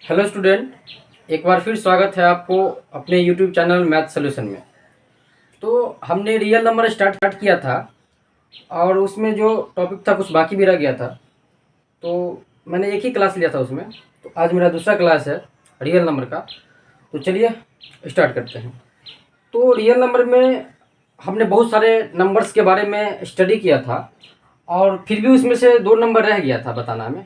Hello student, एक बार फिर स्वागत है आपको अपने यूट्यूब चैनल मैथ सॉल्यूशन में। तो हमने रियल नंबर स्टार्ट किया था और उसमें जो टॉपिक था कुछ बाकी भी रह गया था। तो मैंने एक ही क्लास लिया था उसमें। तो आज मेरा दूसरा क्लास है रियल नंबर का। तो चलिए स्टार्ट करते हैं। तो रियल नंबर में हमने बहुत सारे नंबर्स के बारे में स्टडी किया था और फिर भी उसमें से दो नंबर रह गया था बताना हमें।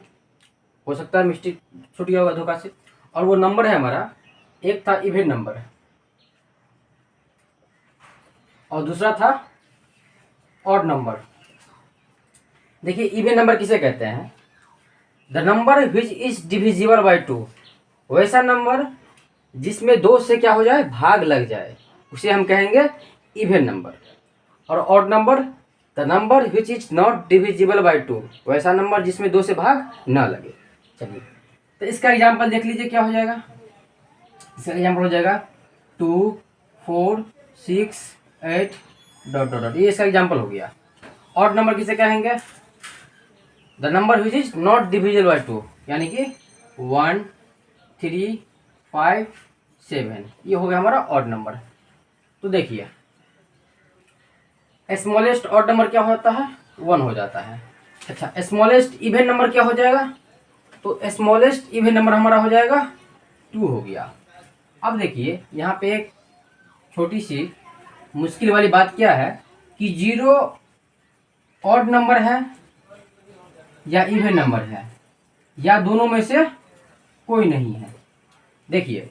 हो सकता है मिस्टेक छूट गया होगा धोखा से। और वो नंबर है हमारा, एक था इवन नंबर और दूसरा था ऑड नंबर। देखिए इवन नंबर किसे कहते हैं? The number which is divisible by two, वैसा नंबर जिसमें दो से क्या हो जाए, भाग लग जाए, उसे हम कहेंगे इवन नंबर। और odd number, the number which is not divisible by two, वैसा नंबर जिसमें दो से भाग न लगे। चलिए तो इसका एग्जाम्पल देख लीजिए क्या हो जाएगा। इसका एग्जाम्पल हो जाएगा 2, 4, 6, 8 डॉट डॉट डॉट। ये इसका एग्जाम्पल हो गया। ऑड नंबर किसे कहेंगे? The number which is not divisible by two, यानी कि 1, 3, 5, 7, ये हो गया हमारा ऑड नंबर। तो देखिए स्मॉलेस्ट ऑड नंबर क्या होता है? 1 हो जाता है। अच्छा, स्मॉलेस्ट इवन नंबर क्या हो जाएगा? तो स्मॉलेस्ट इवन नंबर हमारा हो जाएगा 2 हो गया। अब देखिए यहाँ पे एक छोटी सी मुश्किल वाली बात क्या है कि जीरो ऑड नंबर है या इवन नंबर है या दोनों में से कोई नहीं है। देखिए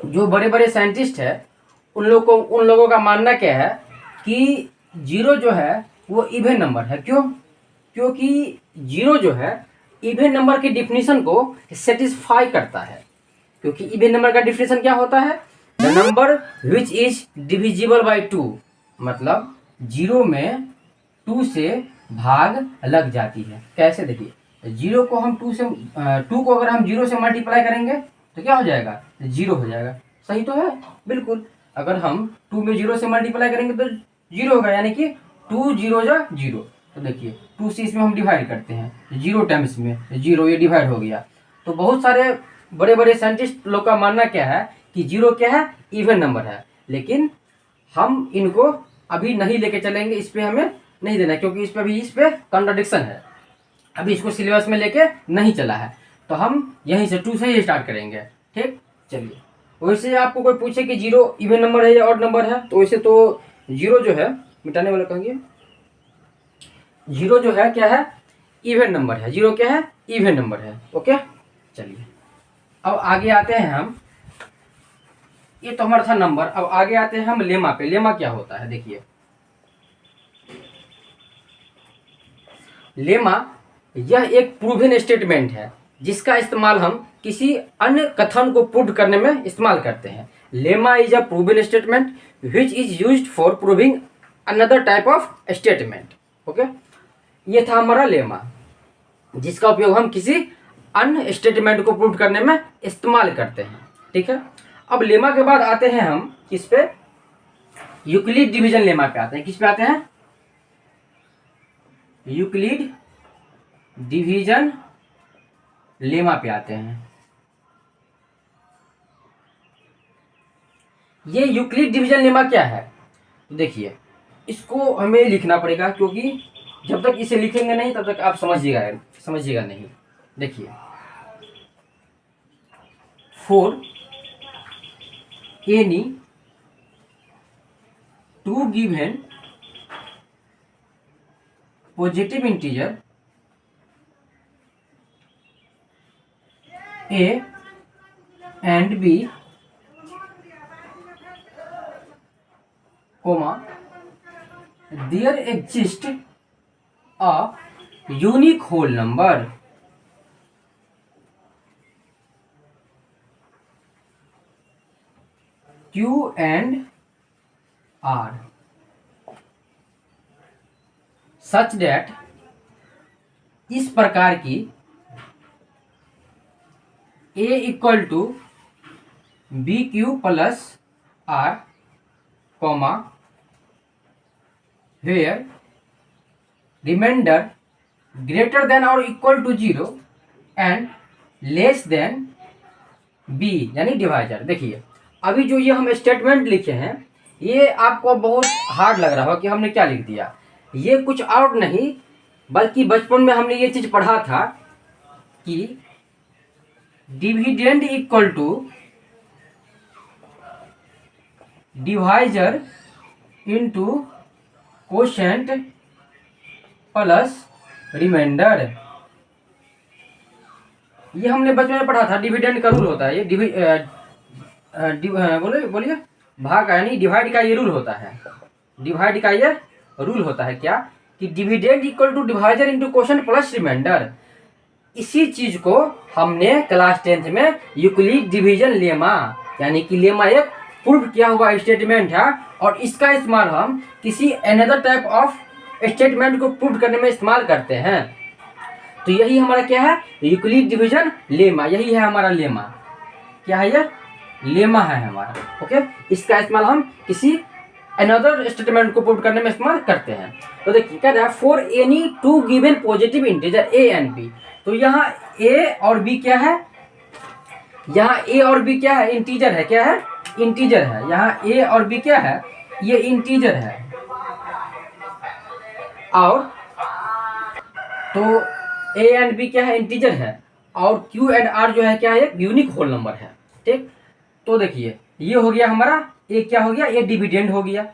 जो बड़े बड़े साइंटिस्ट है उन लोगों का मानना क्या है कि जीरो जो है वो इवन नंबर है। क्यों? क्योंकि जीरो जो है इवन नंबर की डिफिनीशन को सेटिस्फाई करता है। क्योंकि इवन नंबर का डिफिनीशन क्या होता है? The number which is divisible by two, मतलब जीरो में टू से भाग लग जाती है। कैसे? देखिए जीरो को हम टू को अगर हम जीरो से मल्टीप्लाई करेंगे तो क्या हो जाएगा? जीरो हो जाएगा। सही तो है? बिल्कुल। अगर हम टू में जीरो से मल्टीप्लाई करेंगे तो जीरो होगा, यानी कि टू जीरो जा जीरो। तो देखिए टू से इसमें हम डिवाइड करते हैं जीरो टाइम्स में, जीरो ये डिवाइड हो गया। तो बहुत सारे बड़े बड़े साइंटिस्ट लोग का मानना क्या है कि जीरो क्या है? इवन नंबर है। लेकिन हम इनको अभी नहीं लेके चलेंगे, इस पे हमें नहीं देना है, क्योंकि इस पे कॉन्ट्राडिक्शन है। अभी इसको सिलेबस में लेके नहीं चला है, तो हम यहीं से टू से ही स्टार्ट करेंगे। ठीक, चलिए। वैसे आपको कोई पूछे कि जीरो इवन नंबर है या ऑड नंबर है, तो वैसे तो जीरो जो है, मिटाने वाला कहेंगे, जीरो जो है क्या है? इवन नंबर है। जीरो क्या है? इवन नंबर है। ओके, चलिए अब आगे आते हैं हम। ये तो हमारा था नंबर। अब आगे आते हैं हम लेमा पे। लेमा क्या होता है? देखिए लेमा यह एक प्रूवन स्टेटमेंट है जिसका इस्तेमाल हम किसी अन्य कथन को प्रूव करने में इस्तेमाल करते हैं। Lemma is a proven statement which is used for proving another type of statement. Okay, ये था हमारा लेमा जिसका उपयोग हम किसी अन्य स्टेटमेंट को प्रूव करने में इस्तेमाल करते हैं। ठीक है, अब लेमा के बाद आते हैं हम किस पे? यूक्लिड डिवीजन लेमा पे आते हैं। किस पे आते हैं? यूक्लिड डिवीजन लेमा पे आते हैं। ये यूक्लिड डिवीजन लेमा क्या है? तो देखिए इसको हमें लिखना पड़ेगा, क्योंकि जब तक इसे लिखेंगे नहीं तब तक आप समझिएगा नहीं। देखिए for any two given positive integer a and b, comma, there exists a unique whole number q and r such that, इस प्रकार की a equal to b q plus r, comma, where remainder greater than और equal to zero and less than b यानी divisor. देखिए अभी जो ये हम स्टेटमेंट लिखे हैं ये आपको बहुत हार्ड लग रहा हो कि हमने क्या लिख दिया। ये कुछ और नहीं बल्कि बचपन में हमने ये चीज पढ़ा था कि dividend equal to divisor into quotient plus remainder. ये हमने बचपन में पढ़ा था, डिविडेंड का रूल होता है ये बोलिए भाग का यानी डिवाइड का ये रूल होता है। डिवाइड का ये रूल होता है क्या कि dividend equal to divisor into quotient plus remainder. इसी चीज को हमने क्लास 10th में यूक्लिड डिवीजन लेमा यानी कि लेमा एक प्रूव किया हुआ स्टेटमेंट है और इसका इस्तेमाल हम किसी अनदर टाइप ऑफ स्टेटमेंट को प्रूव करने में इस्तेमाल करते हैं। तो यही हमारा क्या है, यूक्लिड डिवीजन लेमा, यही है हमारा लेमा। क्या है ये, लेमा है हमारा। ओके, इसका इस्तेमाल हम किसी अनदर स्टेटमेंट को प्रूव करने में इस्तेमाल करते हैं। तो देखिए क्या है, for any two given positive integer a and b. तो यहाँ ए और बी क्या है, यहाँ ए और बी क्या है, इंटीजर है। क्या है, इंटीजर है। यहाँ ए और बी क्या है, ये इंटीजर है। और तो ए एंड बी क्या है, इंटीजर है। और क्यू एंड आर जो है क्या है, यूनिक होल नंबर है। ठीक, तो देखिए ये हो गया हमारा, ए क्या हो गया, ये डिविडेंड हो गया।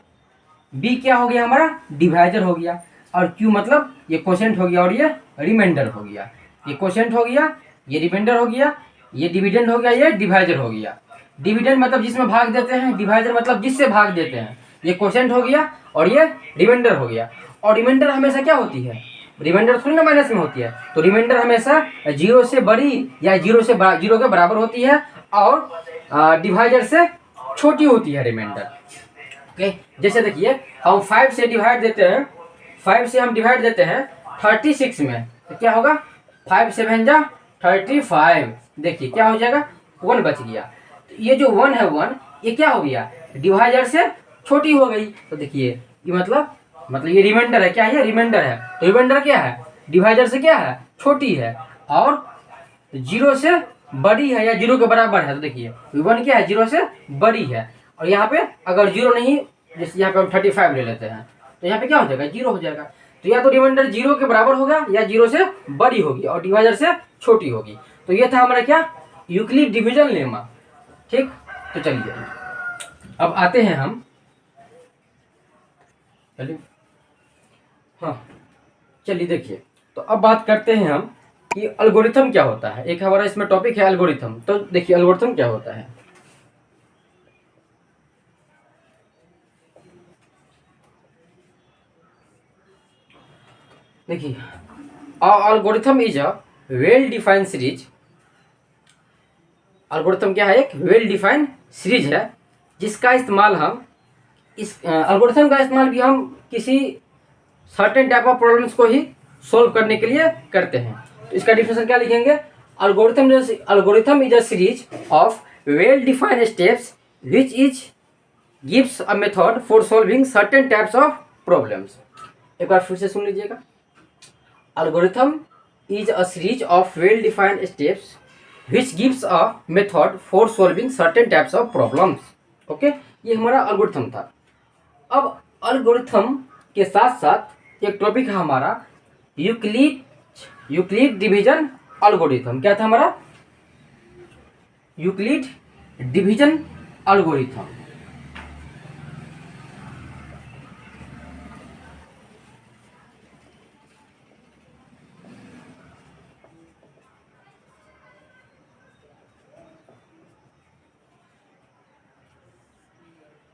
बी क्या हो गया हमारा, डिवाइजर हो गया। और क्यू मतलब ये क्वोशिएंट हो गया और ये रिमाइंडर हो गया। ये क्वोशिएंट हो गया, ये रिमाइंडर हो गया, ये डिविडेंड हो गया, ये डिवाइजर हो गया। डिविडेंड मतलब जिसमें भाग देते हैं, डिवाइजर मतलब जिससे भाग देते हैं। ये क्वोशिएंट हो गया और ये रिमाइंडर हो गया। और रिमाइंडर हमेशा क्या होती है, रिमाइंडर थोड़ी ना माइनस में होती है। तो रिमाइंडर हमेशा जीरो से बड़ी या जीरो के बराबर होती है और डिवाइजर से छोटी होती है रिमाइंडर। ओके, जैसे देखिए हम 5 से डिवाइड देते हैं, 5 से हम डिवाइड देते हैं 36 में, तो क्या होगा, 5 7 जा 35। देखिए क्या हो जाएगा, 1 बच गया। तो ये जो 1 है, 1 ये क्या हो गया, डिवाइजर से छोटी हो गई। तो देखिए ये मतलब ये रिमाइंडर है। क्या है, ये रिमाइंडर है। तो रिमाइंडर क्या है, डिवाइजर से क्या है, छोटी है और जीरो से बड़ी है या जीरो के बराबर है। तो देखिए 1 क्या है, जीरो से बड़ी है। और यहाँ पे अगर जीरो नहीं, जैसे यहाँ पे हम 35 ले लेते हैं, तो यहाँ पे क्या हो जाएगा, जीरो हो जाएगा। तो या तो रिमाइंडर जीरो के बराबर होगा या जीरो से बड़ी होगी और डिवाइजर से छोटी होगी। तो ये था हमारा क्या, यूक्लिड डिवीजन लेमा। ठीक, तो चलिए अब आते हैं हम, चलिए हाँ चलिए देखिए, तो अब बात करते हैं हम कि एल्गोरिथम क्या होता है। एक हमारा इसमें टॉपिक है एल्गोरिथम। तो देखिए एल्गोरिथम क्या होता है। देखिए algorithm is a well defined series. Algorithm क्या है, एक वेल डिफाइंड सीरीज है जिसका इस्तेमाल हम इस एल्गोरिथम का इस्तेमाल भी हम किसी सर्टेन टाइप ऑफ प्रॉब्लम्स को ही सॉल्व करने के लिए करते हैं। तो इसका डिफिनेशन क्या लिखेंगे, algorithm is a series of well defined steps which is gives a method for solving certain types of problems. एक बार फिर से सुन लीजिएगा, algorithm is a series of well defined steps which gives a method for solving certain types of problems. Okay, ये हमारा algorithm था। अब algorithm के साथ साथ एक टॉपिक है हमारा यूक्लिड डिवीजन एल्गोरिथम। क्या था हमारा, यूक्लिड डिवीजन एल्गोरिथम।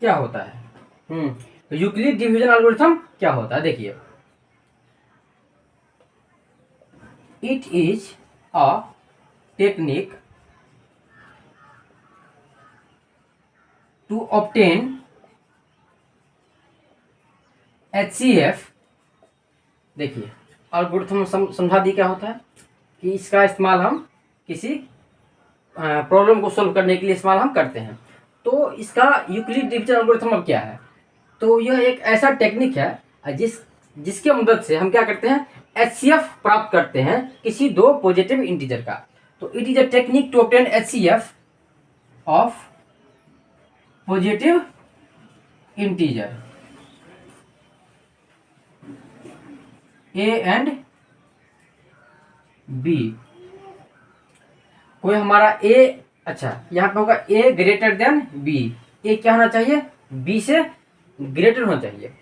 क्या होता है, यूक्लिड डिवीजन एल्गोरिथम क्या होता है, देखिए it is a technique to obtain HCF। देखिए एल्गोरिथम समझा दी क्या होता है कि इसका इस्तेमाल हम किसी प्रॉब्लम को सॉल्व करने के लिए इस्तेमाल हम करते हैं। तो इसका यूक्लिड डिवीजन एल्गोरिथम अब क्या है, तो यह एक ऐसा टेक्निक है जिसके मदद से हम क्या करते हैं, HCF प्राप्त करते हैं किसी दो पॉजिटिव इंटीजर का। तो it is a technique to obtain HCF of positive integer a and b. कोई हमारा ए, अच्छा यहाँ पे होगा a greater than b. A क्या होना चाहिए, बी से ग्रेटर होना चाहिए।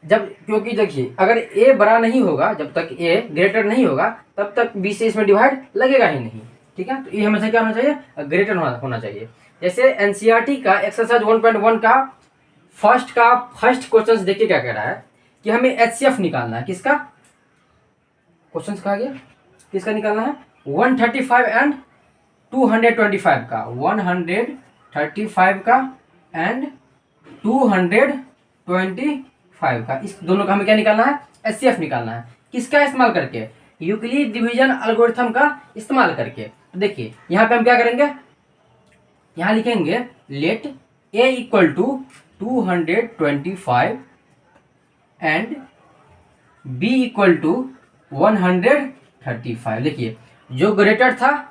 जब, क्योंकि देखिए अगर ए बड़ा नहीं होगा, जब तक ए ग्रेटर नहीं होगा तब तक बी से इसमें डिवाइड लगेगा ही नहीं। ठीक है, तो ये हमेशा क्या होना चाहिए, ग्रेटर होना चाहिए। जैसे एनसीईआरटी का एक्सरसाइज 1.1 का फर्स्ट क्वेश्चन देखिए क्या कह रहा है कि हमें एचसीएफ निकालना है। किसका क्वेश्चन कहा गया, किसका निकालना है, 135 एंड 225 का, 135 का एंड 225 का, इस दोनों का हमें क्या निकालना है, एचसीएफ निकालना है। किसका इस्तेमाल करके, यूक्लिड डिवीजन एल्गोरिथम का इस्तेमाल करके। तो देखिए यहाँ पे हम क्या करेंगे, यहाँ लिखेंगे let a equal to 225 and b equal to 135। देखिए जो ग्रेटर था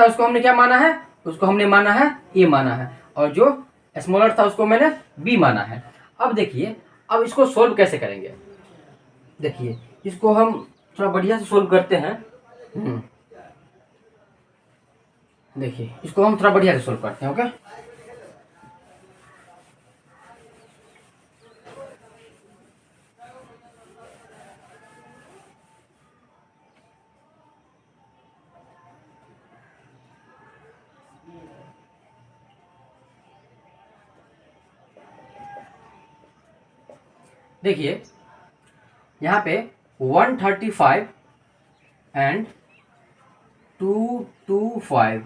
उसको हमने क्या माना है, उसको हमने माना है ए माना है, और जो स्मॉलर था उसको मैंने बी माना है। अब देखिए, अब इसको सोल्व कैसे करेंगे, देखिए इसको हम थोड़ा बढ़िया से सोल्व करते हैं। देखिए इसको हम थोड़ा बढ़िया से सोल्व करते हैं। ओके, देखिए यहाँ पे 135 एंड 225,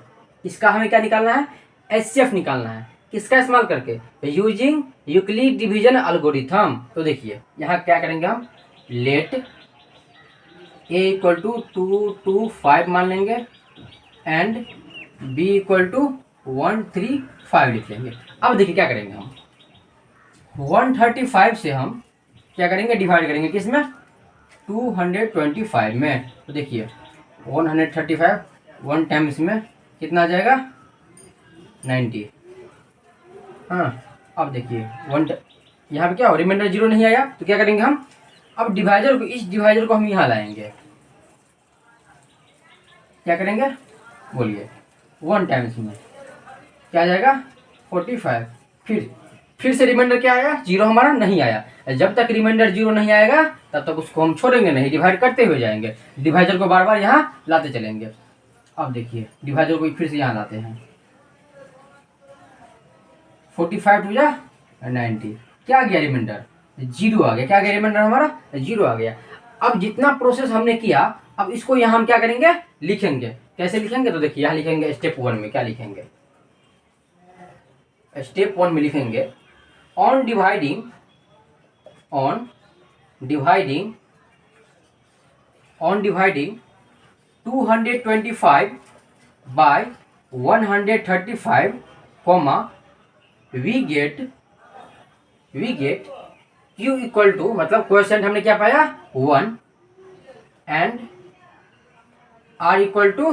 इसका हमें क्या निकालना है, एचसीएफ निकालना है। किसका इस्तेमाल करके, यूजिंग यूक्लिड डिवीजन एल्गोरिथम। तो देखिए यहाँ क्या करेंगे हम, लेट ए इक्वल टू 225 मान लेंगे एंड बी इक्वल टू 135 लिख लेंगे। अब देखिए क्या करेंगे हम, 135 से हम क्या करेंगे, डिवाइड करेंगे किसमें, 225 में। तो देखिए 135 वन टाइम इसमें कितना आ जाएगा, 90। हाँ, अब देखिए यहाँ पे क्या हो, रिमाइंडर 0 नहीं आया, तो क्या करेंगे हम, अब डिवाइजर को, इस डिवाइजर को हम यहाँ लाएंगे। क्या करेंगे बोलिए, वन टाइम इसमें क्या आ जाएगा, 45। फिर से रिमाइंडर क्या आया, 0 हमारा नहीं आया। जब तक रिमाइंडर 0 नहीं आएगा तब तक उसको हम छोड़ेंगे नहीं, डिवाइड करते हुए जाएंगे, डिवाइजर को बार बार यहाँ लाते चलेंगे। अब देखिए डिवाइजर को फिर से यहाँ लाते हैं, 45 टू जा 90, क्या आ गया रिमाइंडर, 0 आ गया। क्या आ गया रिमाइंडर हमारा, 0 आ गया। अब जितना प्रोसेस हमने किया, अब इसको यहाँ हम क्या करेंगे, लिखेंगे। कैसे लिखेंगे, तो देखिए यहाँ लिखेंगे स्टेप 1 में, क्या लिखेंगे, स्टेप 1 में लिखेंगे on dividing 225 by 135, we get Q equal to, मतलब क्वेश्चन हमने क्या पाया, 1 एंड R इक्वल टू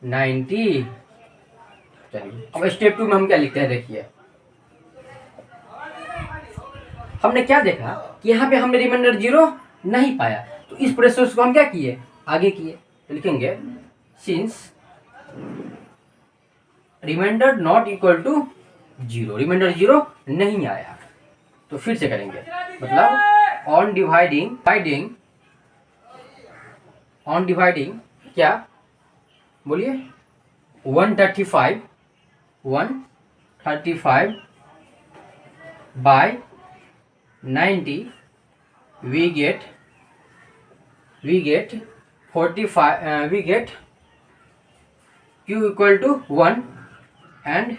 90। चलिए अब स्टेप 2 में हम क्या लिखते हैं, देखिए हमने क्या देखा कि यहाँ पे हमने रिमाइंडर 0 नहीं पाया, तो इस प्रोसेस को हम क्या किए, आगे किए। तो लिखेंगे since remainder not equal to 0, remainder 0 नहीं आया, तो फिर से करेंगे, मतलब ऑन डिवाइडिंग क्या बोलिए, 135 by 90, we get 45, we get Q equal to 1 and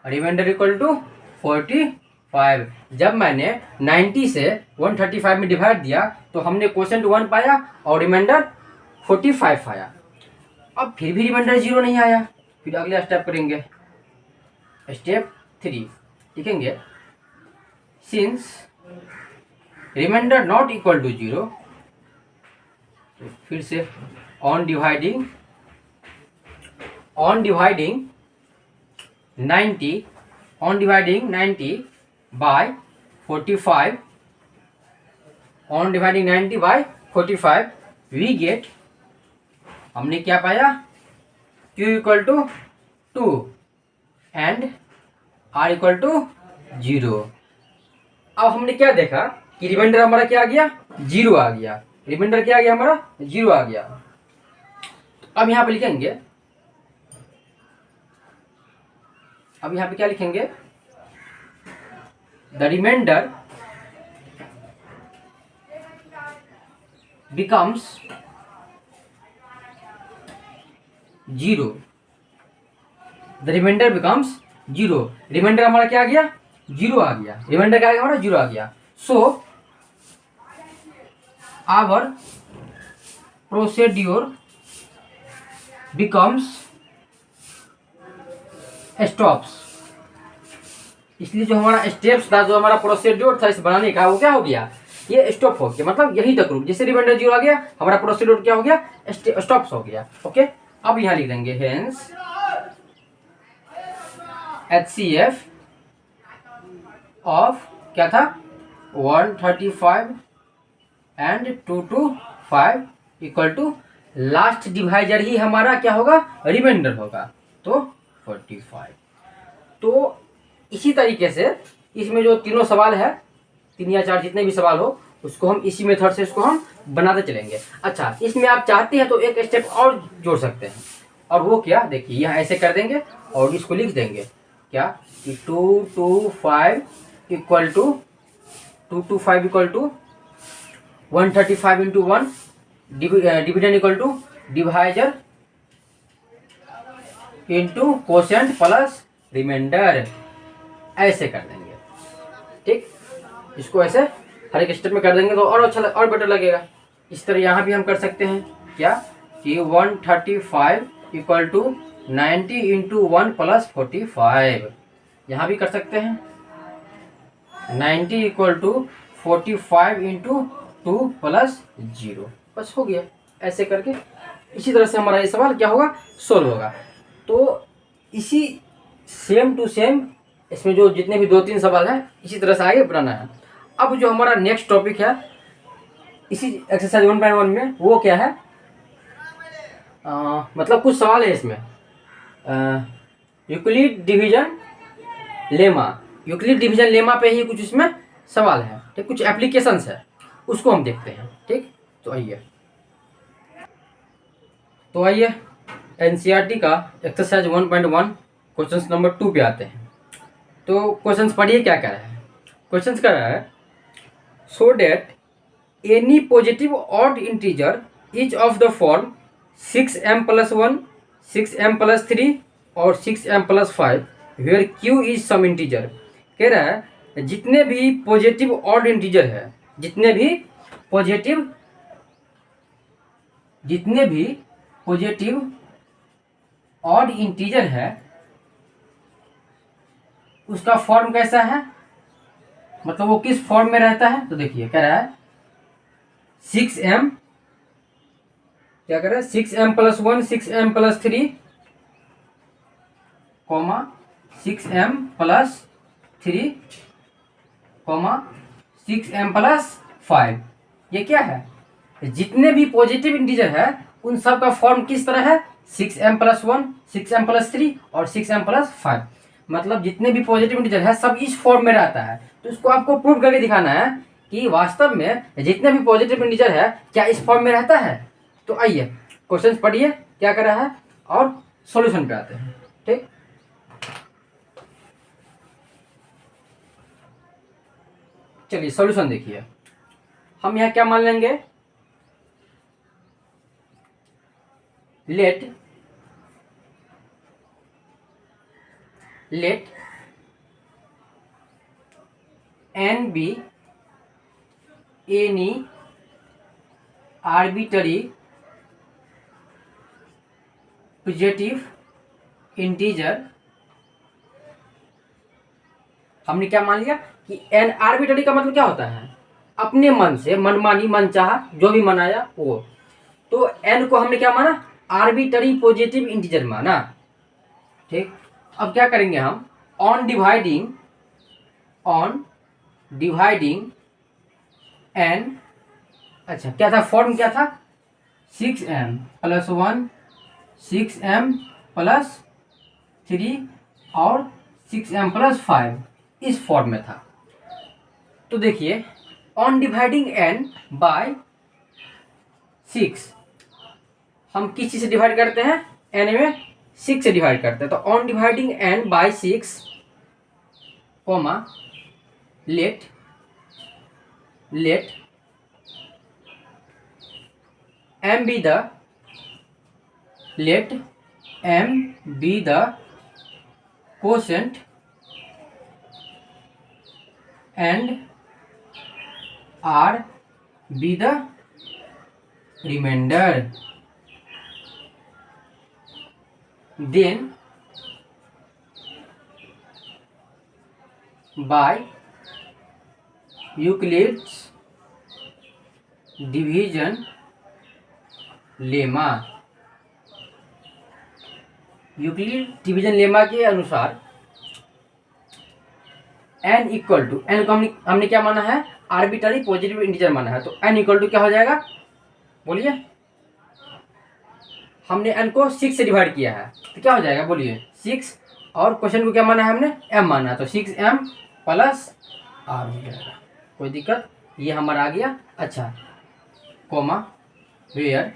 remainder equal to 45। जब मैंने 90 से 135 में डिवाइड दिया तो हमने क्वोशेंट 1 पाया और रिमाइंडर 45 आया। अब फिर भी रिमाइंडर 0 नहीं आया, फिर अगला स्टेप करेंगे, स्टेप 3 लिखेंगे since remainder not equal to 0, फिर से on dividing 90 on dividing 90 by 45, on dividing 90 by 45 we get, हमने क्या पाया, q equal to 2 and r equal to 0। अब हमने क्या देखा कि रिमाइंडर हमारा क्या आ गया, 0 आ गया। रिमाइंडर क्या आ गया हमारा, 0 आ गया। अब यहाँ पे लिखेंगे, अब यहाँ पे क्या लिखेंगे, the remainder becomes 0, the remainder becomes 0। Remainder हमारा क्या आ गया, 0 आ गया। रिमाइंडर क्या आ गया हमारा, 0 आ गया। So our procedure becomes stops. इसलिए जो हमारा स्टेप्स था, जो हमारा प्रोसीड्यूर था इस बनाने का, वो क्या हो गया, ये स्टॉप हो गया। मतलब यही तक रुक, जैसे रिमाइंडर 0 आ गया, हमारा प्रोसीड्यूर क्या हो गया, स्टॉप्स हो गया। ओके, अब यहाँ लिख देंगे हेंस HCF ऑफ क्या था, 135 and 225 equal to last divisor ही हमारा क्या होगा, रिमाइंडर होगा, तो 45। तो इसी तरीके से इसमें जो तीनों सवाल है, 3 या 4 जितने भी सवाल हो, उसको हम इसी मेथड से इसको हम बनाते चलेंगे। अच्छा, इसमें आप चाहते हैं तो एक स्टेप और जोड़ सकते हैं, और वो क्या, देखिए यहाँ ऐसे कर देंगे और इसको लिख देंगे क्या कि 225 equal to 225 equal to 135 into 1 dividend equal to divisor into quotient plus remainder, ऐसे कर देंगे। ठीक, इसको ऐसे हर एक स्टेप में कर देंगे तो और अच्छा और बेटर लगेगा। इस तरह यहाँ भी हम कर सकते हैं क्या कि 135 इक्वल टू 90 इंटू 1 प्लस 45, यहाँ भी कर सकते हैं 90 इक्वल टू 45 इंटू 2 प्लस 0, बस हो गया। ऐसे करके इसी तरह से हमारा ये सवाल क्या होगा, सोल्व होगा। तो इसी सेम टू सेम इसमें जो जितने भी 2-3 सवाल हैं, इसी तरह से आगे बढ़ाना है। अब जो हमारा नेक्स्ट टॉपिक है इसी एक्सरसाइज 1.1 में, वो क्या है, मतलब कुछ सवाल है इसमें, Euclid division lemma, Euclid division lemma पे ही कुछ इसमें सवाल है। ठीक, कुछ एप्लीकेशंस है, उसको हम देखते हैं। ठीक, तो आइए एनसीईआरटी का एक्सरसाइज 1.1 क्वेश्चन नंबर 2 पे आते हैं। तो क्वेश्चन पढ़िए क्या कह रहा है। क्वेश्चन कह रहा है, so that any positive odd integer each of the form 6m + 1, 6m + 3 और 6m + 5 where q is some integer. कह रहा है जितने भी पॉजिटिव ऑड इंटीजर है, जितने भी पॉजिटिव ऑड इंटीजर है, उसका फॉर्म कैसा है, मतलब वो किस फॉर्म में रहता है। तो देखिए कह रहा है 6m, क्या कर रहा है, 6m + 1, 6m + 3, 6m + 3, 6m + 5। ये क्या है, जितने भी पॉजिटिव इंटीजर है उन सब का फॉर्म किस तरह है, 6m + 1, 6m + 3 और 6m + 5। मतलब जितने भी पॉजिटिव इंटीजर है सब इस फॉर्म में रहता है। तो इसको आपको प्रूव करके दिखाना है कि वास्तव में जितने भी पॉजिटिव इंटीजर है क्या इस फॉर्म में रहता है। तो आइए क्वेश्चन पढ़िए क्या कर रहा है और सॉल्यूशन पे आते हैं। ठीक, चलिए सॉल्यूशन देखिए। हम यहाँ क्या मान लेंगे, let n be any arbitrary positive integer. हमने क्या मान लिया कि n आर्बिट्ररी का मतलब क्या होता है, अपने मन से, मनमानी, मनचाहा, जो भी मनाया वो। तो n को हमने क्या माना, आर्बिट्ररी पॉजिटिव इंटीजर माना। ठीक, अब क्या करेंगे हम, ऑन डिवाइडिंग एन, अच्छा क्या था फॉर्म, क्या था 6m + 1 6m + 3 और 6m + 5 इस फॉर्म में था। तो देखिए ऑन डिवाइडिंग n बाय 6 हम किस चीज से डिवाइड करते हैं, n में 6 से डिवाइड करते हैं। तो on dividing n by 6 comma let m be the quotient and r be the remainder, then by Euclid's division lemma, Euclid division lemma के अनुसार n इक्वल टू, n को हमने क्या माना है, आर्बिट्ररी पॉजिटिव इंटीजर माना है। तो n इक्वल टू क्या हो जाएगा, बोलिए, हमने n को 6 से डिवाइड किया है तो क्या हो जाएगा, बोलिए 6, और क्वेश्चन को क्या माना है हमने, m माना है, तो 6m + r हो जाएगा। कोई दिक्कत, ये हमारा आ गया। अच्छा कॉमा वेयर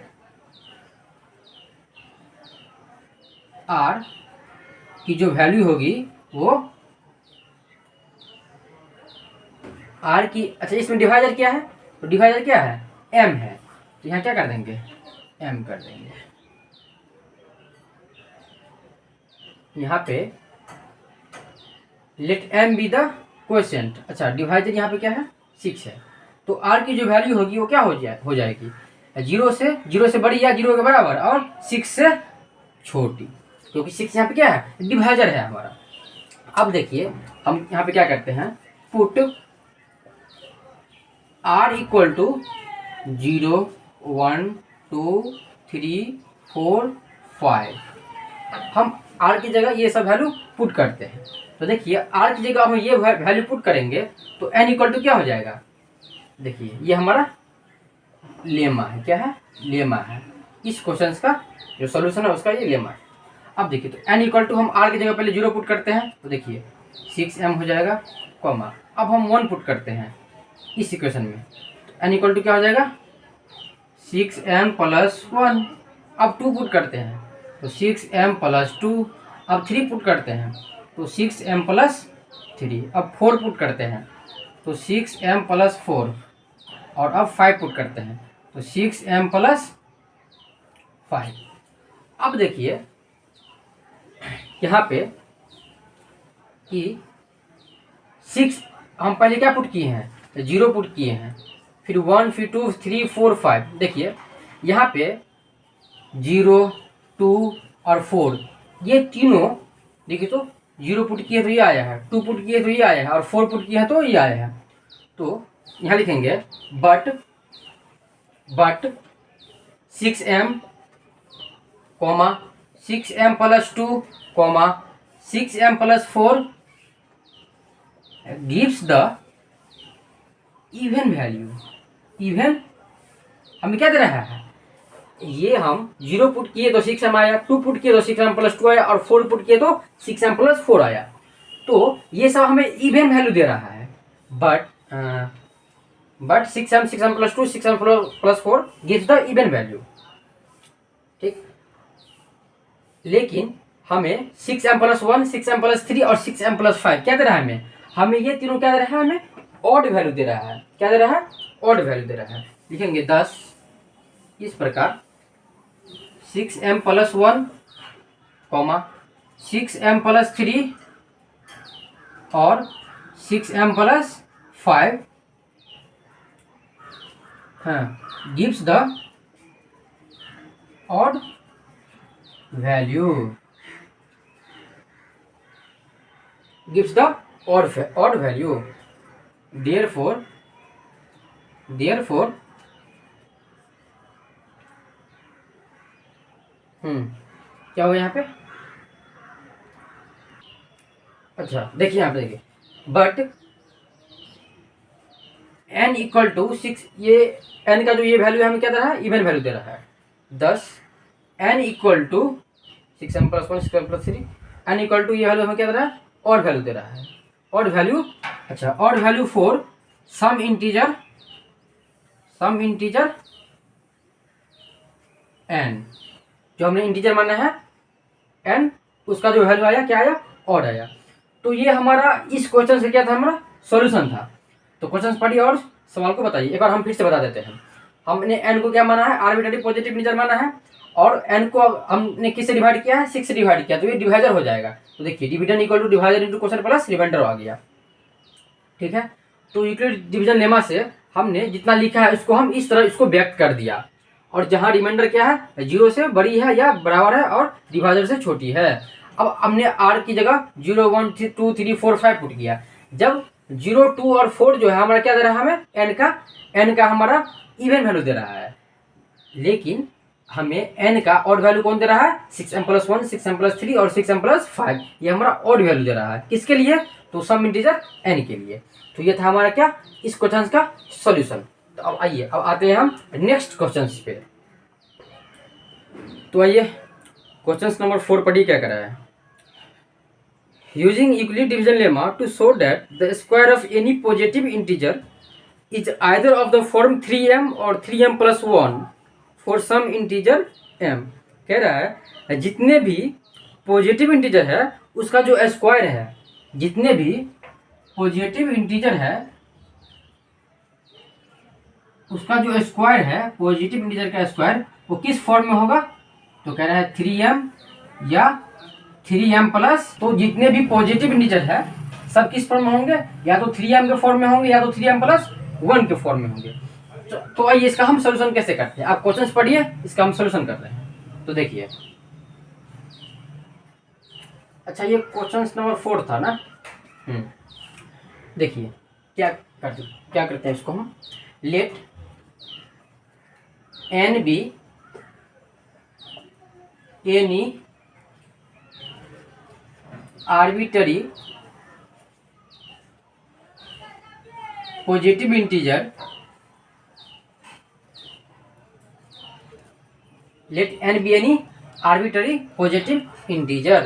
r की जो वैल्यू होगी वो r की, अच्छा इसमें डिवाइजर क्या है, तो डिवाइजर क्या है, m है, तो यहाँ क्या कर देंगे, m कर देंगे। यहाँ पे let m be the quotient, अच्छा डिवाइजर यहाँ पे क्या है 6 है, तो r की जो वैल्यू होगी वो क्या हो जाएगी, 0 से बड़ी या 0 के बराबर और 6 से छोटी, क्योंकि 6 यहाँ पे क्या है, डिवाइजर है हमारा। अब देखिए हम यहाँ पे क्या करते हैं, पुट r इक्वल टू 0 1 2 3 4 5, हम r की जगह ये सब वैल्यू पुट करते हैं। तो देखिए r की जगह हम ये वैल्यू पुट करेंगे तो n इक्वल टू क्या हो जाएगा, देखिए ये हमारा लेमा है, क्या है, लेमा है, इस क्वेश्चन का जो सॉल्यूशन है उसका ये लेमा है। अब देखिए तो n इक्वल टू हम r की जगह पहले 0 पुट करते हैं, तो देखिए 6m हो जाएगा, कॉमा अब हम 1 पुट करते हैं इस इक्वेशन में, तो n इक्वल टू क्या हो जाएगा 6m + 1, अब 2 पुट करते हैं तो 6m + 2, अब 3 पुट करते हैं तो 6m + 3, अब 4 पुट करते हैं तो 6m + 4, और अब 5 पुट करते हैं तो 6m + 5। अब देखिए यहाँ पे कि 6 हम पहले क्या पुट किए हैं, 0 पुट किए हैं, फिर 1 फिर 2 3 4 5, देखिए यहाँ पे 0 2 और 4 ये तीनों, देखिए तो 0 पुट किए तो ये आया है, 2 पुट किए तो ये आया है, और 4 पुट किया है तो ये आया है। तो यहाँ लिखेंगे but 6m, 6m + 2, 6m + 4 gives the even value. Even हमें क्या दे रहा है, ये हम 0 पुट किए तो 6m आया, 2 पुट किए तो 6m + 2 आया, और 4 पुट किए तो 6m + 4 आया। तो ये सब हमें इवन वैल्यू दे रहा है, but 6m + 2 6m + 4 gives the even value, ठीक। लेकिन हमें 6m + 1 6m + 3 और 6m + 5 क्या दे रहा है, हमें ये तीनों क्या दे रहा है, हमें ऑड वैल्यू दे रहा है। क्या दे रहा है, ऑड वैल्यू दे रहा है। लिखेंगे 10 इस प्रकार 6m + 1, 6m + 3 और 6m + 5 gives the odd value, gives the odd value, therefore क्या होगा यहाँ पे, अच्छा देखिए यहाँ पे देखिए, बट n इक्वल टू 6, ये n का जो ये वैल्यू हमें क्या दे रहा है, इवन वैल्यू दे रहा है 10, n equal to 6m+1 6m+3, n equal to ये वैल्यू हमें क्या दे रहा है, ऑड वैल्यू दे रहा है, ऑड वैल्यू। अच्छा odd value for some integer n, जो हमने इंटीजर माना है n, उसका जो वैल्यू आया क्या आया, ऑड आया। तो ये हमारा इस क्वेश्चन से क्या था, हमारा सॉल्यूशन था। तो क्वेश्चन पढ़िए और सवाल को बताइए। एक बार हम फिर से बता देते हैं। हमने n को क्या माना है, आर्बिट्ररी पॉजिटिव इंटीजर माना है, और n को हमने किससे डिवाइड किया है, 6 से डिवाइड किया, तो ये डिवाइजर हो जाएगा। तो देखिए division equal to divisor into question plus remainder आ गया, ठीक है। तो यूक्लिड डिवीजन लेमा से हमने जितना लिखा है उसको हम इस तरह इसको व्यक्त कर दिया, और जहाँ रिमाइंडर क्या है, 0 से बड़ी है या बराबर है और डिवाइजर से छोटी है। अब हमने r की जगह 0 1 2 3 4 5 पुट किया। जब 0 2 और 4 जो है हमारा क्या दे रहा है, हमें n का हमारा इवन वैल्यू दे रहा है, लेकिन हमें n का ऑड वैल्यू कौन दे रहा है, 6m+1 6m+3 और 6m+5, ये हमारा ऑड वैल्यू दे रहा है। किसके लिए, तो सम इंटीजर n के लिए। तो ये था हमारा क्या, इस क्वेश्चन का सॉल्यूशन। तो अब आइए, अब आते हैं हम नेक्स्ट क्वेश्चन पे। तो आइए क्वेश्चन नंबर 4 पढ़िए क्या करा है। Using Euclid division lemma to show that the square of any positive integer is either of the form 3m और 3m+1 for some integer m। कह रहा है जितने भी पॉजिटिव इंटीजर है उसका जो स्क्वायर है, जितने भी पॉजिटिव इंटीजर है उसका जो स्क्वायर है, पॉजिटिव इंटीजर का स्क्वायर, वो किस फॉर्म में होगा। तो कह रहा है 3m या 3m+, तो जितने भी पॉजिटिव इंटीजर है सब किस फॉर्म में होंगे, या तो 3m के फॉर्म में होंगे या तो 3m+1 के फॉर्म में होंगे। तो आइए इसका हम सोल्यूशन कैसे करते हैं, आप क्वेश्चन पढ़िए, इसका हम सोल्यूशन कर रहे हैं। तो देखिए, अच्छा ये क्वेश्चन नंबर 4 था ना। देखिए क्या करते हैं इसको हम, let n be any arbitrary positive integer, let n be any arbitrary positive integer,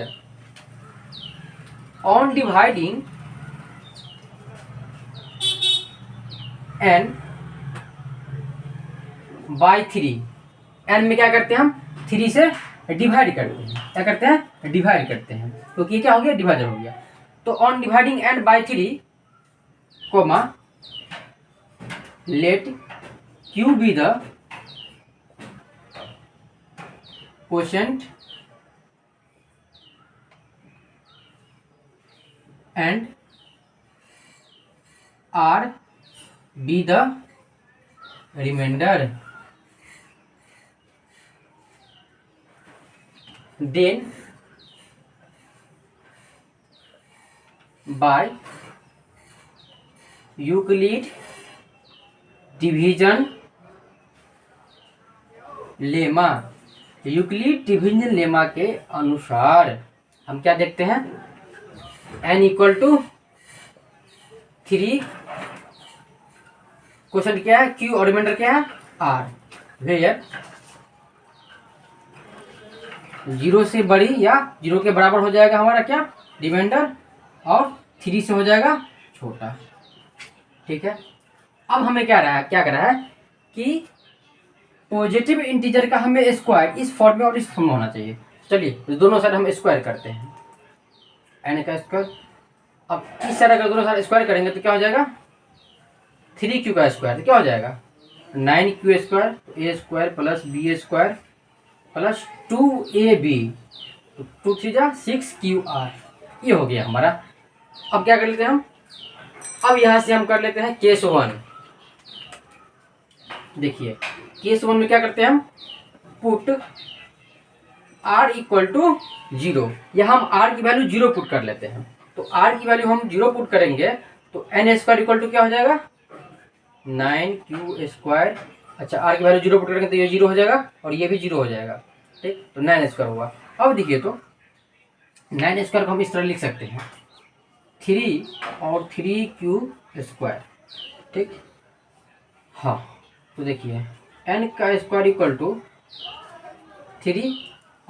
on dividing n by 3, n में क्या करते हैं हम, 3 से डिवाइड करते हैं, क्या करते हैं, डिवाइड करते हैं, क्योंकि ये क्या हो गया, डिवाइडर हो गया। तो on dividing n by 3 comma let q be the quotient and r be the remainder, then by Euclid division lemma, Euclid division lemma के अनुसार हम क्या देखते हैं, n इक्वल टू 3, क्वेश्चन क्या है, q और रिमाइंडर क्या है, r, वेयर 0 से बड़ी या 0 के बराबर हो जाएगा हमारा क्या, रिमाइंडर, और 3 से हो जाएगा छोटा, ठीक है। अब हमें क्या कर रहा है कि पॉजिटिव इंटीजर का हमें स्क्वायर इस फॉर्म में और इस फॉर्म में होना चाहिए। चलिए तो दोनों साइड हम स्क्वायर करते हैं, n का स्क्वायर। अब इस साइड अगर दोनों साइड स्क्वायर करेंगे तो क्या हो जाएगा, 3q का स्क्वायर, तो क्या हो जाएगा 9q square, a square plus b square plus 2ab, तो 2 3 जा 6qr, ये हो गया हमारा। अब क्या कर लेते हैं हम, अब यहाँ से हम कर लेते हैं केस 1। देखिए केस 1 में क्या करते हैं हम, पुट r इक्वल टू 0, या हम r की वैल्यू 0 पुट कर लेते हैं। तो r की वैल्यू हम 0 पुट करेंगे तो n स्क्वायर इक्वल टू क्या हो जाएगा, 9q स्क्वायर। अच्छा r की वैल्यू 0 पुट करेंगे तो ये 0 हो जाएगा और ये भी 0 हो जाएगा, ठीक। तो 9 स्क्वायर हुआ। अब देखिए तो 9 स्क्वायर को हम इस तरह लिख सकते हैं, 3 और 3q², ठीक। हाँ, तो देखिए n का स्क्वायर इक्वल टू 3,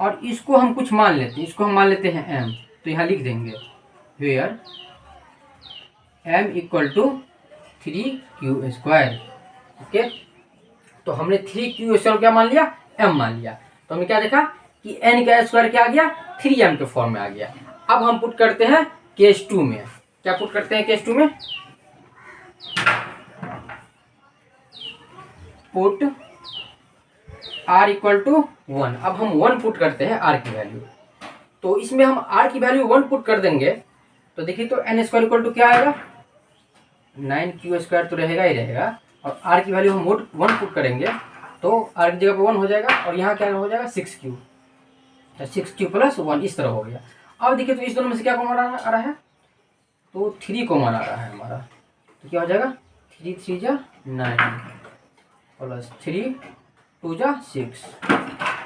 और इसको हम कुछ मान लेते हैं, इसको हम मान लेते हैं m, तो यहाँ लिख देंगे where m equal to 3q²। Okay, तो हमने 3q² क्या मान लिया, m मान लिया। तो हमने क्या देखा कि n का स्क्वायर क्या आ गया, 3m के फॉर्म में आ गया। अब हम पुट करते हैं केस 2 में। क्या पुट करते हैं केस 2 में, पुट r इक्वल टू 1। अब हम 1 पुट करते हैं r की वैल्यू, तो इसमें हम r की वैल्यू 1 पुट कर देंगे, तो देखिए तो n स्क्वायर इक्वल टू क्या आएगा, 9q² तो रहेगा ही रहेगा, और r की वैल्यू हम 1 पुट करेंगे तो r की जगह पे 1 हो जाएगा, और यहाँ क्या हो जाएगा 6q, तो 6q + 1 इस तरह हो गया। अब देखिए तो इस दोनों में से क्या कॉमन आ रहा है, तो 3 कॉमन आ रहा है हमारा, तो क्या हो जाएगा 3 3 जा 9 + 3 2 जा 6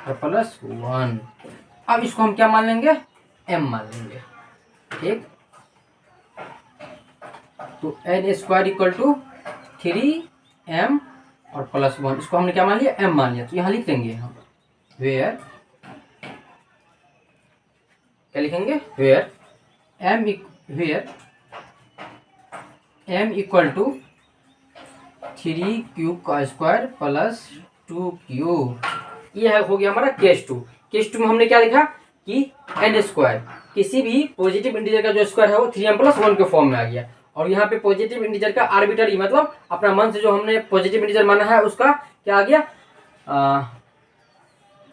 और +1। अब इसको हम क्या मान लेंगे, m मान लेंगे, ठीक। तो n square equal to 3m और +1, इसको हमने क्या मान लिया, m मान लिया। तो यहाँ लिख देंगे हम वेयर, क्या लिखेंगे, where m equal to 3q² + 2q। ये हो गया हमारा केस 2। केस 2 में हमने क्या देखा कि n स्क्वायर, किसी भी पॉजिटिव इंटीजर का जो स्क्वायर है वो 3m + 1 के फॉर्म में आ गया, और यहाँ पे पॉजिटिव इंटीजर का आर्बिट्ररी मतलब अपना मन से जो हमने पॉजिटिव इंटीजर माना है उसका क्या आ गया,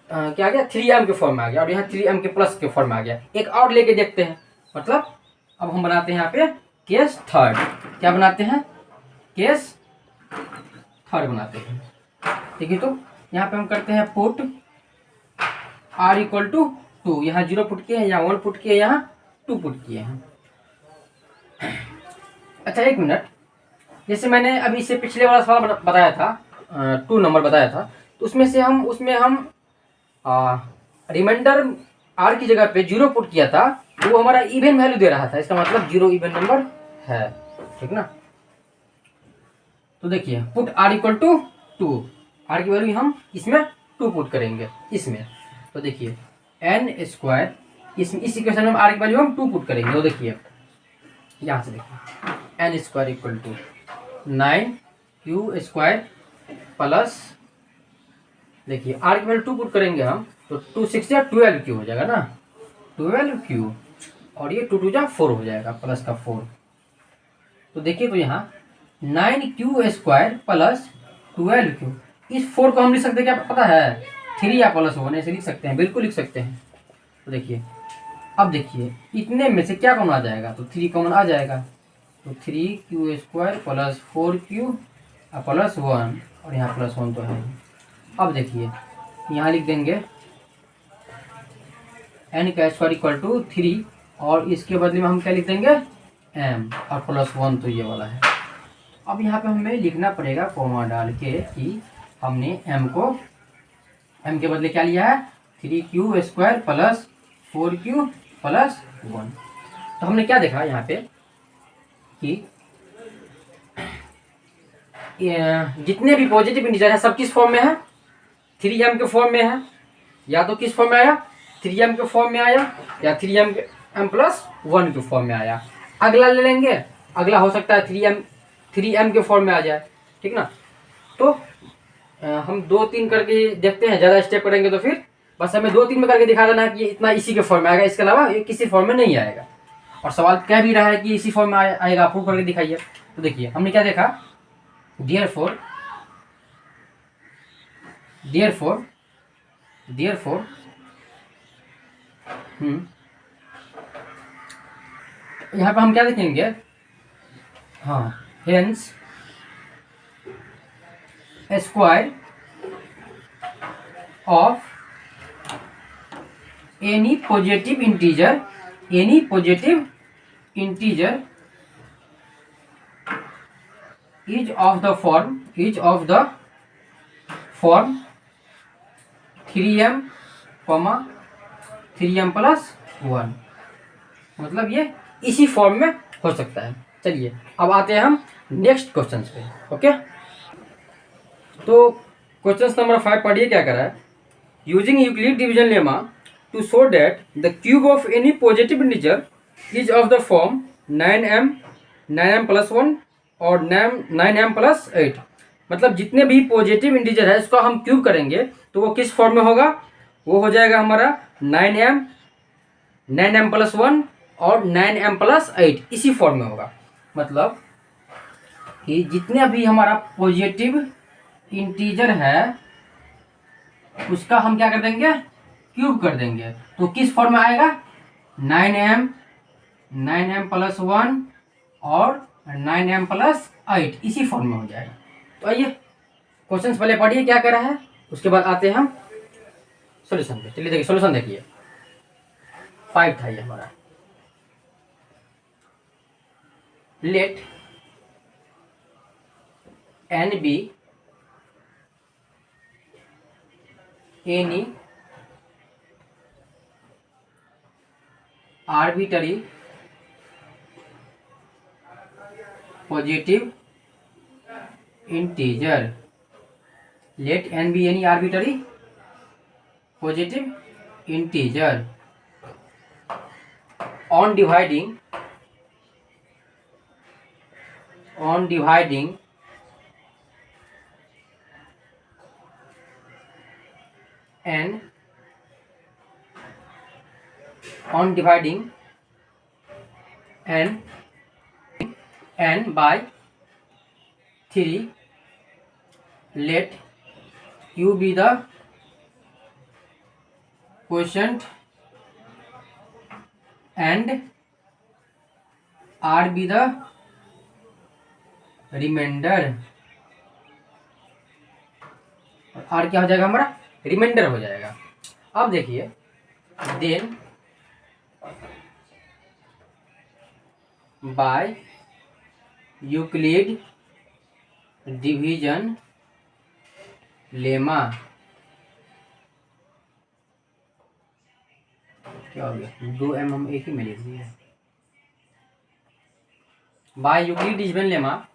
क्या आ गया 3m के फॉर्म में आ गया, और यहाँ 3m के प्लस के फॉर्म में आ गया। एक और लेके देखते हैं, मतलब अब हम बनाते हैं यहाँ पे केस 3। क्या बनाते हैं, केस 3 बनाते हैं। ठीक है, तो यहाँ पे हम करते हैं पुट r इक्वल टू 2, यहाँ 0 पुट किए हैं, यहाँ 1 पुट किए, यहाँ 2 पुट किए हैं। अच्छा एक मिनट, जैसे मैंने अभी इससे पिछले वाला सवाल बताया था, 2 नंबर बताया था, तो उसमें हम रिमाइंडर r की जगह पे 0 पुट किया था, वो हमारा इवन वैल्यू दे रहा था, इसका मतलब 0 इवन नंबर है, ठीक ना। तो देखिए put r equal to 2, r की वैल्यू हम इसमें 2 पुट करेंगे इसमें, तो देखिए n स्क्वायर, इस इक्वेशन में r की वैल्यू हम 2 पुट करेंगे, तो देखिए यहाँ से देखिए n square equal to 9q² plus, देखिए r की वैल्यू 2 पुट करेंगे हम, तो 2 6 या 12q हो जाएगा ना, 12q, और ये 2 2 जा 4 हो जाएगा, प्लस का 4। तो देखिए तो यहाँ 9q² प्लस 12q, इस 4 को हम लिख सकते हैं, क्या पता है 3 या +1 ऐसे लिख सकते हैं, बिल्कुल लिख सकते हैं। तो देखिए अब देखिए इतने में से क्या कॉमन आ जाएगा, तो 3 कॉमन आ जाएगा, तो 3q² प्लस 4q प्लस 1, और यहाँ +1 तो है। अब देखिए यहाँ लिख देंगे n का स्क्वायर इक्वल टू 3, और इसके बदले में हम क्या लिख देंगे m, और +1 तो ये वाला है। अब यहाँ पे हमें लिखना पड़ेगा कॉमा डाल के कि हमने m के बदले क्या लिया है, 3q² प्लस 4q प्लस 1। तो हमने क्या देखा यहाँ पे कि जितने भी पॉजिटिव इंटीजर है सब किस फॉर्म में है, 3m के फॉर्म में है, या तो किस फॉर्म में आया 3m के फॉर्म में आया, या 3m + 1 के फॉर्म में आया। अगला ले लेंगे, अगला हो सकता है 3m के फॉर्म में आ जाए, ठीक ना। तो हम 2-3 करके देखते हैं, ज़्यादा स्टेप करेंगे तो फिर बस हमें 2-3 में करके दिखा देना है कि इतना इसी के फॉर्म में आएगा, इसके अलावा ये किसी फॉर्म में नहीं आएगा। और सवाल कह भी रहा है कि इसी फॉर्म में आएगा, प्रूव करके दिखाइए। तो देखिए हमने क्या देखा, देयरफॉर यहाँ पे हम क्या देखेंगे, हाँ hence square of any positive integer is of the form 3m, 3m + 1, मतलब ये इसी फॉर्म में हो सकता है। चलिए अब आते हैं हम नेक्स्ट क्वेश्चन पे। ओके, तो क्वेश्चन नंबर 5 पढ़िए क्या करा है। Using Euclid division lemma to show that the cube of any positive integer is of the form 9m 9m plus 1 और 9m प्लस 8। मतलब जितने भी पॉजिटिव इंटीजर है इसको हम क्यूब करेंगे तो वो किस फॉर्म में होगा, वो हो जाएगा हमारा 9m 9m प्लस 1 और 9m प्लस 8, इसी फॉर्म में होगा। मतलब कि जितने भी हमारा पॉजिटिव इंटीजर है उसका हम क्या कर देंगे, क्यूब कर देंगे। तो किस फॉर्म में आएगा, 9m प्लस 1 और 9m प्लस 8, इसी फॉर्म में हो जाएगा। तो आइए क्वेश्चन पहले पढ़िए क्या कर रहा है, उसके बाद आते हैं हम सॉल्यूशन पे। चलिए देखिए सॉल्यूशन देखिए, 5 था ये हमारा। Let n be any arbitrary positive integer, let n be any arbitrary positive integer on dividing n by 3, let q be the quotient and r be the remainder. r क्या हो जाएगा हमारा, रिमाइंडर हो जाएगा। अब देखिए then by Euclid division lemma, क्या हो गया, 2m हम एक ही में लिख दिए। By Euclid division lemma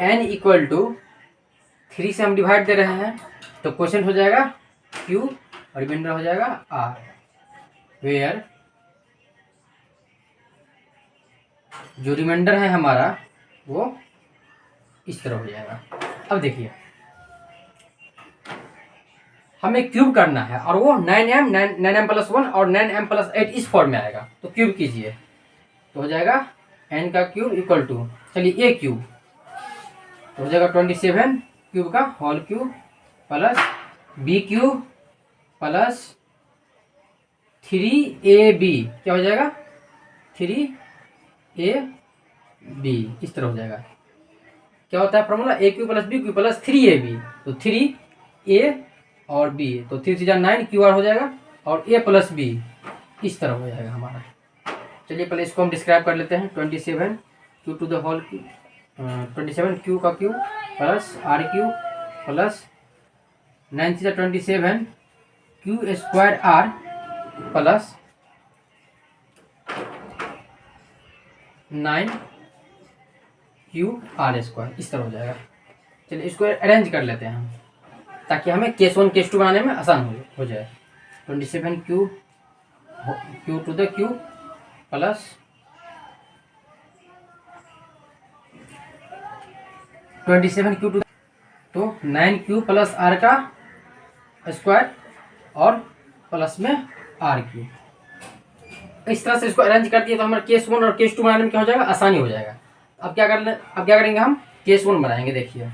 n equal to 3 से हम डिवाइड दे रहे हैं तो क्वेश्चन हो जाएगा q और रिमाइंडर हो जाएगा r, वेयर जो रिमाइंडर है हमारा वो इस तरह हो जाएगा। अब देखिए हमें क्यूब करना है और वो 9m प्लस 1 और 9m प्लस 8 इस फॉर्म में आएगा। तो क्यूब कीजिए तो हो जाएगा n का क्यूब इक्वल टू, चलिए a क्यूब तो हो जाएगा 27 क्यूब का whole cube plus b cube plus 3ab, क्या हो जाएगा 3ab, इस तरह हो जाएगा। क्या होता है formula, a cube plus b cube plus 3ab, तो 3a और b, तो 3 3 9 QR हो जाएगा और a प्लस b, इस तरह हो जाएगा हमारा। चलिए पहले इसको हम डिस्क्राइब कर लेते हैं। 27 q to the whole q, 27 q का q plus r q plus 9 3 27 q square r plus 9 q r square, इस तरह हो जाएगा। चलिए इसको अरेंज कर लेते हैं हम ताकि हमें केस 1 केस 2 बनाने में आसान हो जाए। 27 q to the q plus 27 q to, तो 9 क्यू प्लस r का स्क्वायर और प्लस में r क्यू, इस तरह से इसको अरेंज कर दिए तो हमारे केस 1 और केस 2 बनाने में क्या हो जाएगा, आसानी हो जाएगा। अब क्या करेंगे हम, केस 1 बनाएंगे। देखिए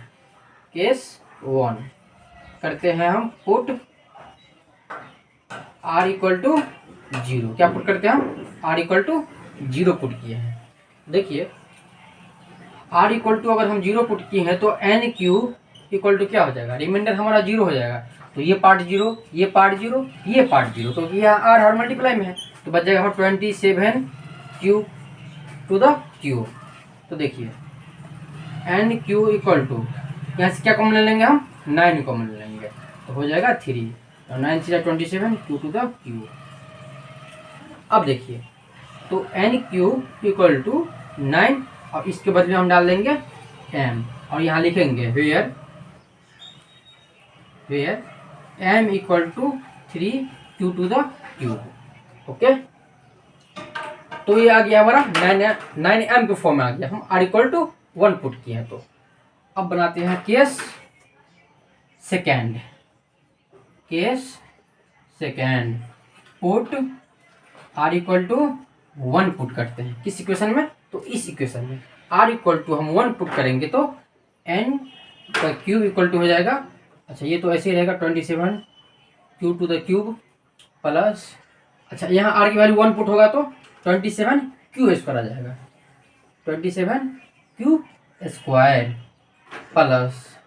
केस 1 करते हैं हम पुट r इक्वल टू 0, क्या पुट करते हैं हम, r इक्वल टू 0 पुट किए हैं। देखिए r इक्वल टू अगर हम 0 पुट किए हैं तो n क्यू इक्वल टू क्या हो जाएगा, रिमाइंडर हमारा 0 हो जाएगा। तो ये पार्ट 0, ये पार्ट 0, ये पार्ट 0, तो ये r हर मल्टीप्लाई में है तो बच जाएगा 27 क्यू टू द क्यू। तो देखिए n क्यू इक्वल टू, यहाँ से क्या कॉमन ले लेंगे हम, 9 कॉमन ले लेंगे तो हो जाएगा 3, तो 9 3 27 क्यू टू द क्यू। अब देखिए तो एन क्यूब इक्वल टू 9 और इसके बदले हम डाल देंगे m और यहाँ लिखेंगे where m equal to 3q to the cube. Okay, तो ये आ गया हमारा 9m के फॉर्म में आ गया। हम r इक्वल टू 1 पुट किए हैं। तो अब बनाते हैं case second. Put r equal to 1 put करते हैं किस इक्वेशन में, तो इस इक्वेशन में r इक्वल टू हम 1 पुट करेंगे तो n का क्यूब इक्वल टू हो जाएगा, अच्छा ये तो ऐसे ही रहेगा 27 q to the cube plus, अच्छा यहाँ r की वैल्यू 1 पुट होगा तो 27 q स्क्वायर आ जाएगा, 27 q स्क्वायर प्लस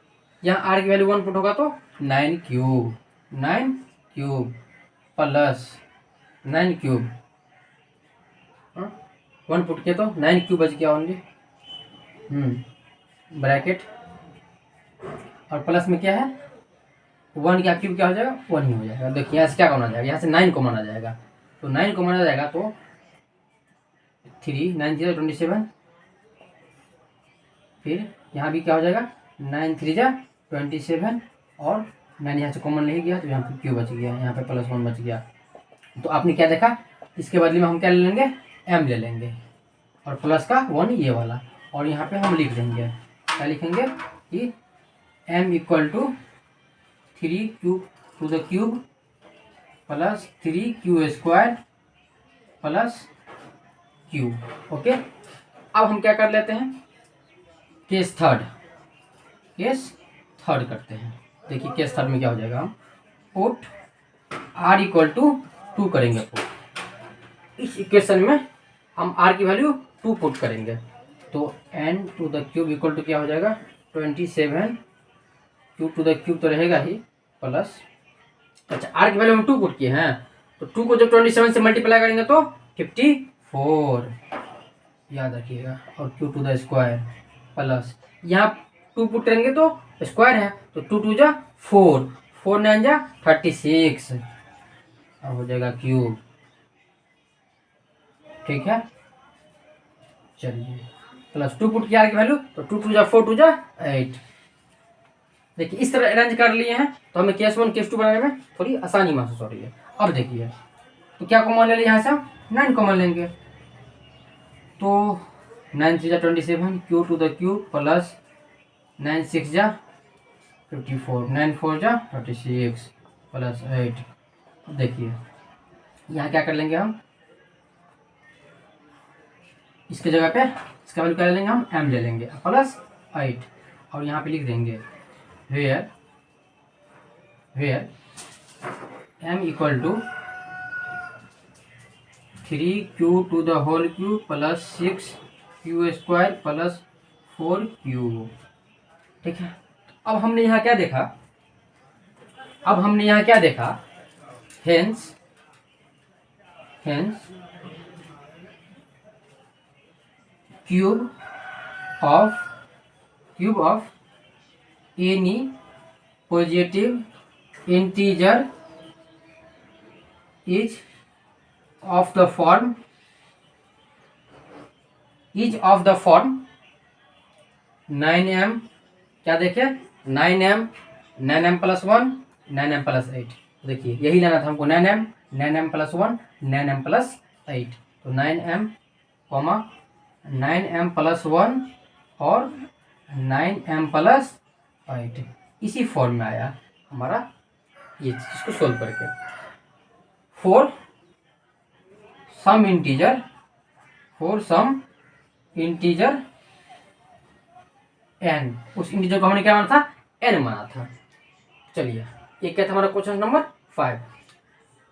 यहाँ r की वैल्यू 1 पुट होगा तो 9 क्यूब प्लस 9 क्यूब 1 पुट किया तो 9 क्यूब बच गया ओनली, ब्रैकेट और प्लस में क्या है 1 का क्यूब क्या हो जाएगा 1 ही हो जाएगा। देखिए यहाँ से क्या कॉमन आ जाएगा, यहाँ से 9 कॉमन आ जाएगा, तो 9 कॉमन आ जाएगा तो 3 9 0 27, फिर यहाँ भी क्या हो जाएगा 9 3 27 और 9 यहाँ से कॉमन नहीं गया तो यहाँ पे क्यूब बच गया, यहाँ पे +1 बच गया। तो आपने क्या देखा, इसके बदले में हम क्या ले लेंगे m ले लेंगे और प्लस का 1 ये वाला, और यहाँ पे हम लिख देंगे क्या लिखेंगे कि m equal to 3q to the cube plus 3q square plus q। Okay, अब हम क्या कर लेते हैं केस थर्ड करते हैं। देखिए केस थर्ड में क्या हो जाएगा, हम पुट r इक्वल टू 2 करेंगे। पुट इस इक्वेशन में हम r की वैल्यू 2 पुट करेंगे तो n to the cube equal to क्या हो जाएगा 27 q टू द क्यूब तो रहेगा ही प्लस, अच्छा r की वैल्यू हम 2 पुट किए हैं तो 2 को जब 27 से मल्टीप्लाई करेंगे तो 54 याद रखिएगा, और q to the square plus यहाँ 2 पुट करेंगे तो स्क्वायर है तो 2 2 जा 4 4 9 जा 36 और हो जाएगा क्यूब। ठीक है, चलिए प्लस 2 पुट किया की वैल्यू तो 2 2 जा 4 2 जा 8। देखिए इस तरह अरेंज कर लिए हैं तो हमें केस 1 केस 2 बनाने में थोड़ी आसानी महसूस हो रही है। अब देखिए तो क्या कॉमन ले लिया यहाँ से हम 9 कॉमन लेंगे तो 9 3 जा 27 q to the cube plus 9 6 जा 54 9 4 जा 36 प्लस 8। देखिए यहाँ क्या कर लेंगे हम, इसके जगह पे इसका वैल्यू क्या ले लेंगे हम m ले लेंगे प्लस 8 और यहाँ पे लिख देंगे where m equal to 3q to the whole cube plus 6q square plus 4q। ठीक है, अब हमने यहाँ क्या देखा, hence cube of any positive integer is of the form 9m, क्या देखे 9m प्लस 1 9m प्लस 8। देखिए यही लेना था हमको 9m प्लस 1 9m प्लस 8, तो 9m प्लस 1 और 9m प्लस 8 इसी फॉर्म में आया हमारा ये, इसको सोल्व करके फॉर सम इंटीजर n, उस इंटीजर को हमने क्या माना था n माना था। चलिए ये क्या था हमारा क्वेश्चन नंबर 5।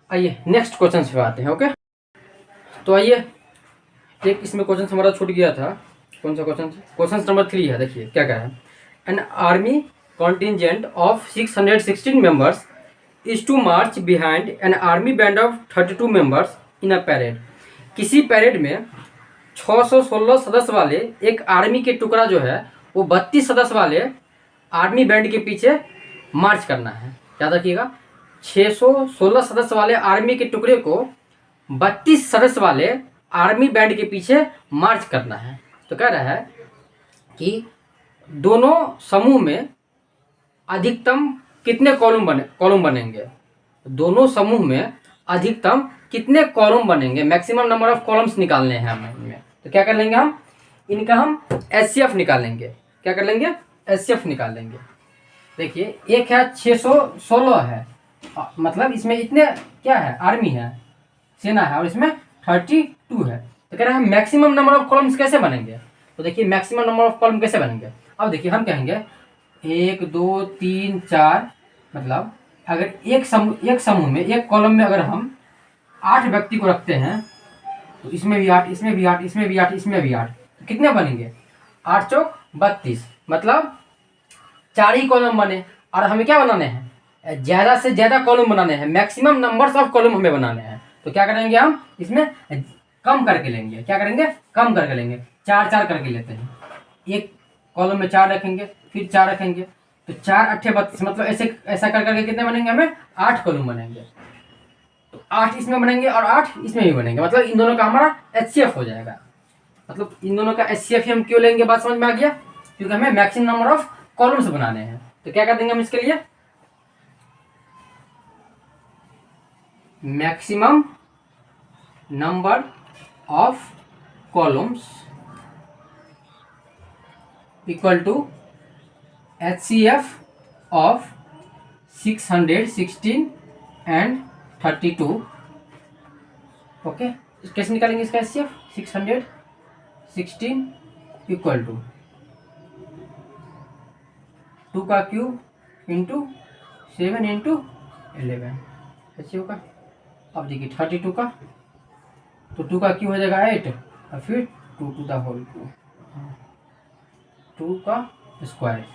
आइए नेक्स्ट क्वेश्चन पे आते हैं। ओके, तो आइए एक इसमें क्वेश्चन हमारा छूट गया था, कौन सा क्वेश्चन नंबर 3 है। देखिए क्या कह रहा है, an army contingent of 616 members is to march behind an army band of 32 members in a parade. किसी पैरेड में 616 सदस्य वाले एक आर्मी के टुकड़ा जो है वो 32 सदस्य वाले आर्मी बैंड के पीछे मार्च करना है। याद रखिएगा 616 सदस्य वाले आर्मी के टुकड़े को 32 सदस्य वाले आर्मी बैंड के पीछे मार्च करना है। तो कह रहा है कि दोनों समूह में अधिकतम कितने कॉलम बनेंगे, दोनों समूह में अधिकतम कितने कॉलम बनेंगे, मैक्सिमम नंबर ऑफ कॉलम्स निकालने हैं हमें इनमें। तो क्या कर लेंगे हम, इनका हम एचसीएफ निकालेंगे। क्या कर लेंगे, एचसीएफ निकाल लेंगे। देखिए एक है 616 है, मतलब इसमें इतने क्या है, आर्मी है, सेना है, और इसमें 32 है। तो कह रहे हैं मैक्सिमम नंबर ऑफ कॉलम्स कैसे बनेंगे। तो देखिए मैक्सिमम नंबर ऑफ कॉलम कैसे बनेंगे। अब देखिए हम कहेंगे 1 2 3 4, मतलब अगर एक समूह में एक कॉलम में अगर हम 8 व्यक्ति को रखते हैं, तो इसमें भी 8, इसमें भी 8, इसमें भी 8, इसमें भी 8, तो कितने बनेंगे, 8 चौक 32, मतलब 4 ही कॉलम बने। और हमें क्या बनाने हैं, ज़्यादा से ज़्यादा कॉलम बनाने हैं, मैक्सिमम नंबर्स ऑफ कॉलम हमें बनाने हैं। तो क्या करेंगे हम, इसमें कम करके लेंगे। क्या करेंगे, कम करके लेंगे, 4 4 करके लेते हैं। एक कॉलम में 4 रखेंगे, फिर 4 रखेंगे, तो 4 8 32, मतलब ऐसा कर करके कितने बनेंगे, हमें 8 कॉलम बनेंगे। तो 8 इसमें बनेंगे और 8 इसमें भी बनेंगे, मतलब इन दोनों का हमारा एचसीएफ हो जाएगा। मतलब इन दोनों का एचसीएफ हम क्यों लेंगे, बात समझ में आ गया, क्योंकि हमें मैक्सिमम नंबर ऑफ कॉलम्स बनाने हैं। तो क्या कर देंगे हम इसके लिए, maximum number of columns equal to HCF of 616 and 32। Okay, कैसे निकालेंगे इसका HCF, 616 इक्वल टू 2 का क्यूब इंटू 7 इंटू 11 ऐसे होगा। अब देखिए 32 का, तो 2 का क्यूब हो जाएगा 8, और फिर 2 टू द होल क्यूब, 2 का स्क्वायर,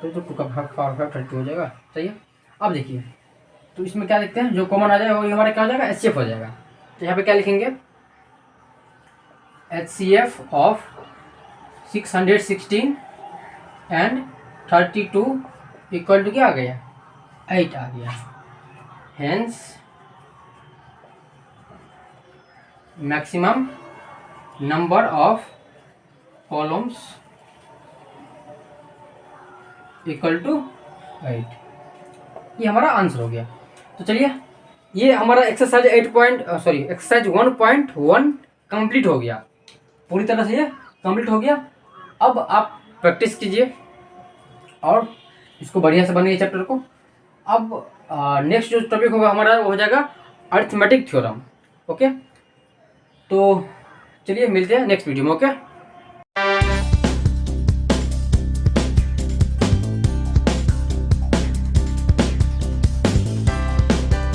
तो 2 का भाग 32 हो जाएगा। सही है। अब देखिए, तो इसमें क्या लिखते हैं, जो कॉमन आ जाएगा वो हमारा क्या हो जाएगा, एचसीएफ हो जाएगा। तो यहाँ पे क्या लिखेंगे, HCF of 616 and 32 equal to क्या आ गया, 8 आ गया। Hence maximum number of columns equal to 8। ये हमारा आंसर हो गया। तो चलिए, ये हमारा एक्सरसाइज 1.1 कंप्लीट हो गया, पूरी तरह से ये कंप्लीट हो गया। अब आप प्रैक्टिस कीजिए और इसको बढ़िया से बनाइए चैप्टर को। अब नेक्स्ट जो टॉपिक होगा हमारा वो हो जाएगा अरिथमेटिक थ्योरम। ओके, तो चलिए मिलते हैं नेक्स्ट वीडियो में। ओके।